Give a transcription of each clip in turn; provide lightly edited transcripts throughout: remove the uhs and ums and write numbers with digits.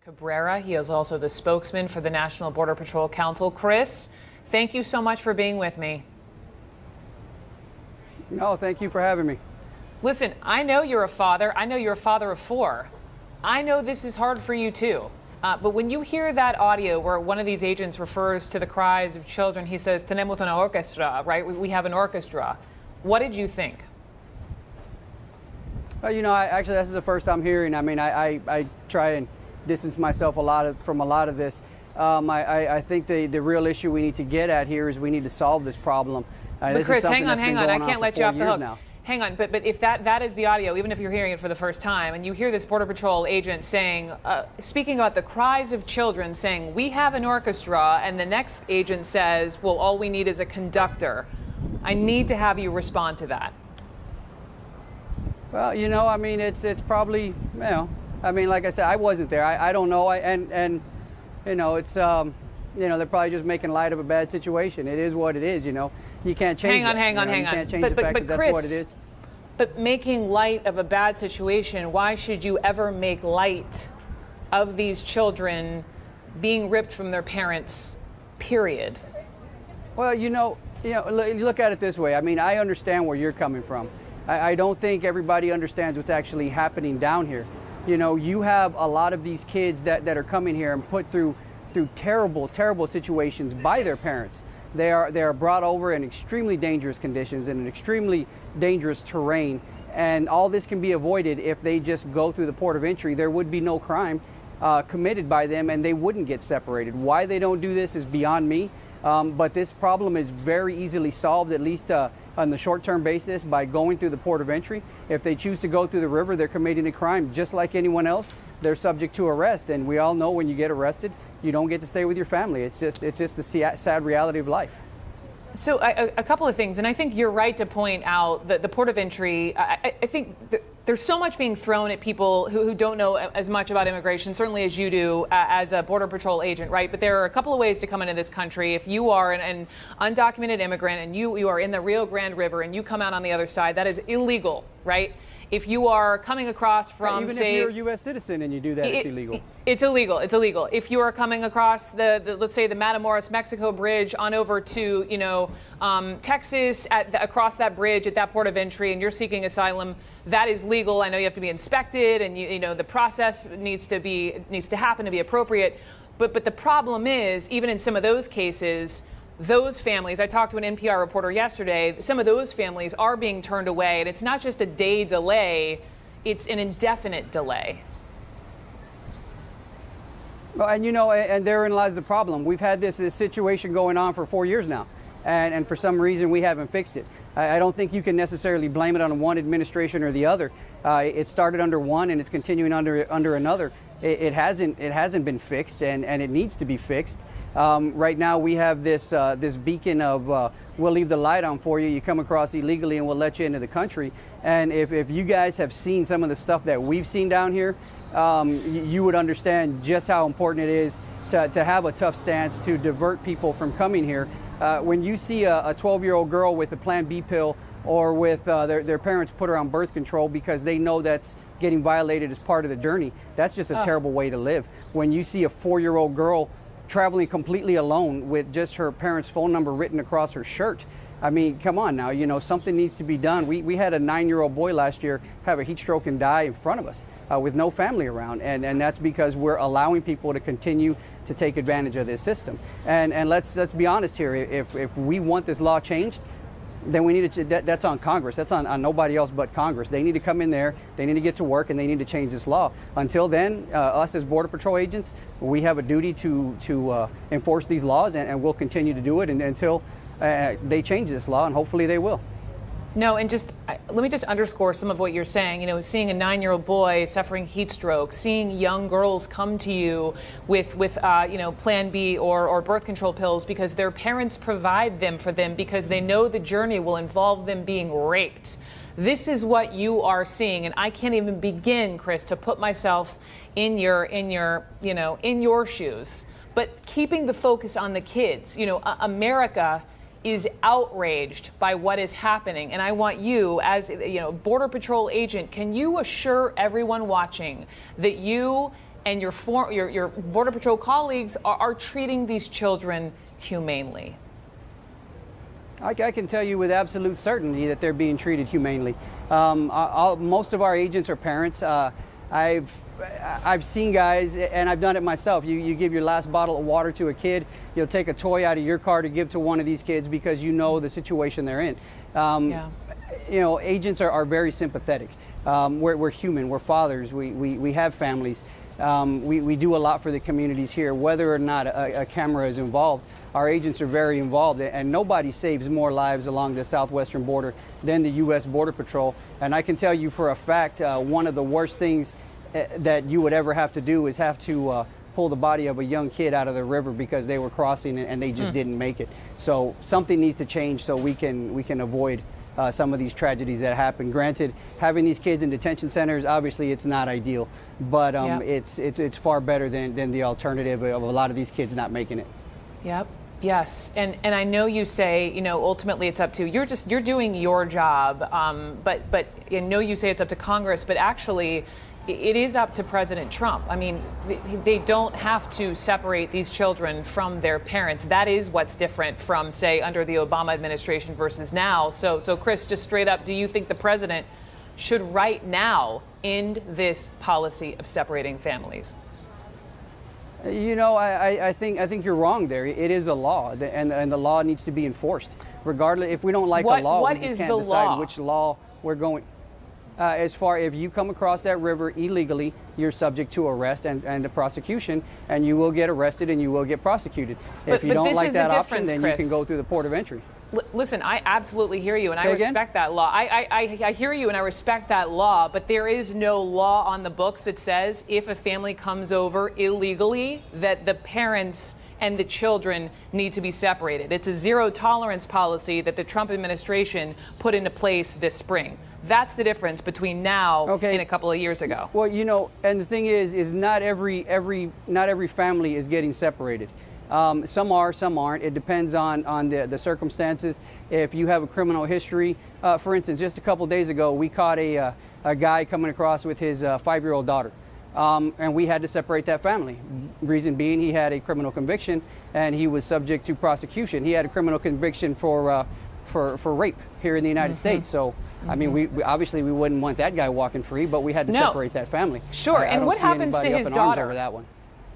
Cabrera. He is also the spokesman for the National Border Patrol Council. Chris, thank you so much for being with me. No, thank you for having me. Listen, I know you're a father. I know you're a father of four. I know this is hard for you too. But when you hear that audio where one of these agents refers to the cries of children, he says, "Tenemos una orquestra," right? We have an orchestra. What did you think? Actually, this is the first I'm hearing. I mean, I try and distance myself from a lot of this. I think the real issue we need to get at here is we need to solve this problem. But this Chris, is something hang on. I can't let you off the hook. Now. Hang on, but if that is the audio, even if you're hearing it for the first time, and you hear this Border Patrol agent saying, speaking about the cries of children, saying, "We have an orchestra," and the next agent says, "Well, all we need is a conductor," I need to have you respond to that. Well, I mean, it's probably, I mean, like I said, I wasn't there. I don't know. It's, they're probably just making light of a bad situation. It is what it is, You can't change it. Hang on. You can't change the fact that that's Chris, what it is. But making light of a bad situation, why should you ever make light of these children being ripped from their parents, period? Well, look at it this way. I mean, I understand where you're coming from. I don't think everybody understands what's actually happening down here. You have a lot of these kids that are coming here and put through terrible, terrible situations by their parents. They are brought over in extremely dangerous conditions in an extremely dangerous terrain, and all this can be avoided if they just go through the port of entry. There would be no crime committed by them, and they wouldn't get separated. Why they don't do this is beyond me, but this problem is very easily solved, at least on the short-term basis, by going through the port of entry. If they choose to go through the river, they're committing a crime just like anyone else. They're subject to arrest, and we all know when you get arrested, you don't get to stay with your family. It's just the sad reality of life. So a couple of things, and I think you're right to point out that the port of entry, I think there's so much being thrown at people who don't know as much about immigration, certainly as you do as a Border Patrol agent, right? But there are a couple of ways to come into this country. If you are an undocumented immigrant and you are in the Rio Grande River and you come out on the other side, that is illegal, right? If you are coming across from, even if you're a U.S. citizen and you do that, it's illegal. It's illegal. It's illegal. If you are coming across the let's say the Matamoros Mexico bridge on over to Texas across that bridge at that port of entry, and you're seeking asylum, that is legal. I know you have to be inspected, and the process needs to happen to be appropriate. But the problem is, even in some of those cases, those families, I talked to an NPR reporter yesterday, some of those families are being turned away, and it's not just a day delay, it's an indefinite delay. Well, and therein lies the problem. We've had this situation going on for 4 years now, and for some reason we haven't fixed it. I don't think you can necessarily blame it on one administration or the other. It started under one and it's continuing under another. It hasn't been fixed, and it needs to be fixed. Right now we have this beacon of we'll leave the light on for you. You come across illegally and we'll let you into the country. And if you guys have seen some of the stuff that we've seen down here, you would understand just how important it is to have a tough stance to divert people from coming here. When you see a 12-year-old girl with a Plan B pill, or with their parents put her on birth control because they know that's getting violated as part of the journey, that's just a terrible way to live. When you see a 4-year-old girl traveling completely alone with just her parents' phone number written across her shirt, I mean, come on now, something needs to be done. We had a 9-year-old boy last year have a heat stroke and die in front of us with no family around, and that's because we're allowing people to continue to take advantage of this system. And let's be honest here. If we want this law changed, then we need to. That's on Congress. That's on nobody else but Congress. They need to come in there. They need to get to work, and they need to change this law. Until then, us as Border Patrol agents, we have a duty to enforce these laws, and we'll continue to do it until they change this law, and hopefully they will. No, and let me just underscore some of what you're saying. Seeing a 9-year-old boy suffering heat stroke, seeing young girls come to you with Plan B or birth control pills because their parents provide them for them because they know the journey will involve them being raped. This is what you are seeing, and I can't even begin, Chris, to put myself in your shoes. But keeping the focus on the kids, America is outraged by what is happening. And I want you, as Border Patrol agent, can you assure everyone watching that you and your Border Patrol colleagues are treating these children humanely? I can tell you with absolute certainty that they're being treated humanely. Most of our agents are parents. I've seen guys, and I've done it myself. You give your last bottle of water to a kid. You'll take a toy out of your car to give to one of these kids because you know the situation they're in. Yeah. You know, agents are very sympathetic. We're human. We're fathers. We have families. We do a lot for the communities here, whether or not a camera is involved. Our agents are very involved, and nobody saves more lives along the southwestern border than the U.S. Border Patrol. And I can tell you for a fact, one of the worst things that you would ever have to do is have to pull the body of a young kid out of the river because they were crossing and they just didn't make it. So something needs to change so we can avoid some of these tragedies that happen. Granted, having these kids in detention centers, obviously it's not ideal, but Yeah. it's far better than the alternative of a lot of these kids not making it. Yep. Yes, and I know you say, you know, ultimately it's up to you're doing your job, but I know you say it's up to Congress, but actually it is up to President Trump. I mean, they don't have to separate these children from their parents. That is what's different from, say, under the Obama administration versus now. So Chris, just straight up, do you think the president should right now end this policy of separating families? You know, I think you're wrong there. It is a law, and the law needs to be enforced. Regardless, if we don't like a law, what we just is can't the decide law? which law we're going. As far if you come across that river illegally, you're subject to arrest and a prosecution, and you will get arrested and you will get prosecuted. If you don't like that option, then you can go through the port of entry. Listen, I absolutely hear you, and I Say again? respect that law. I hear you, and I respect that law, but there is no law on the books that says if a family comes over illegally, that the parents and the children need to be separated. It's a zero tolerance policy that the Trump administration put into place this spring. That's the difference between now and a couple of years ago. Well, you know, and the thing is not every family is getting separated. Some are, some aren't. It depends on the circumstances. If you have a criminal history, for instance, just a couple days ago, we caught a guy coming across with his 5-year-old daughter, and we had to separate that family. Reason being, he had a criminal conviction and he was subject to prosecution. He had a criminal conviction for rape here in the United States. So, I mean, we obviously we wouldn't want that guy walking free, but we had to separate that family. Sure. I and don't what see happens to anybody his up in arms daughter? over that one.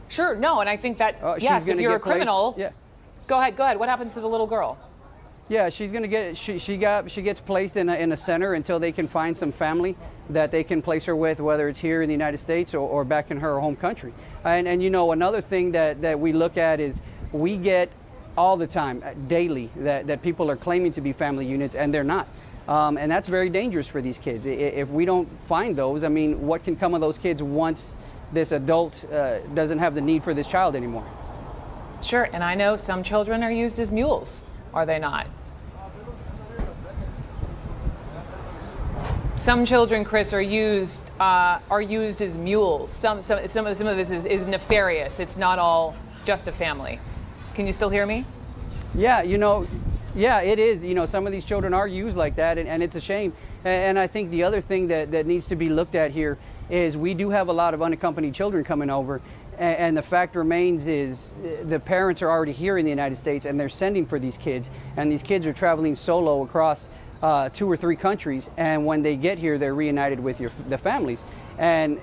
Sure. No, and I think that yes, if you're a criminal, Go ahead. What happens to the little girl? Yeah, she's gonna get she gets placed in a center until they can find some family that they can place her with, whether it's here in the United States or back in her home country. And you know, another thing that we look at is we get all the time, daily, that people are claiming to be family units and they're not. And that's very dangerous for these kids. If we don't find those, I mean, what can come of those kids once this adult doesn't have the need for this child anymore? Sure, and I know some children are used as mules, are they not? Some children, Chris, are used as mules. Some of this is nefarious. It's not all just a family. Can you still hear me? Yeah, you know, yeah, it is. You know, some of these children are used like that, and it's a shame. And I think the other thing that needs to be looked at here is we do have a lot of unaccompanied children coming over, and the fact remains is the parents are already here in the United States and they're sending for these kids, and these kids are traveling solo across 2 or 3 countries, and when they get here they're reunited with the families. And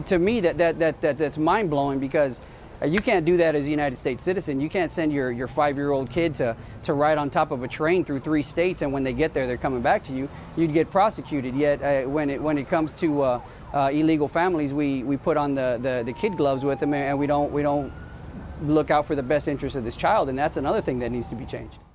to me that's mind-blowing, because you can't do that as a United States citizen. You can't send your 5-year-old kid to ride on top of a train through 3 states, and when they get there they're coming back to you. You'd get prosecuted. Yet when it comes to illegal families, we put on the kid gloves with them, and we don't look out for the best interest of this child, and that's another thing that needs to be changed.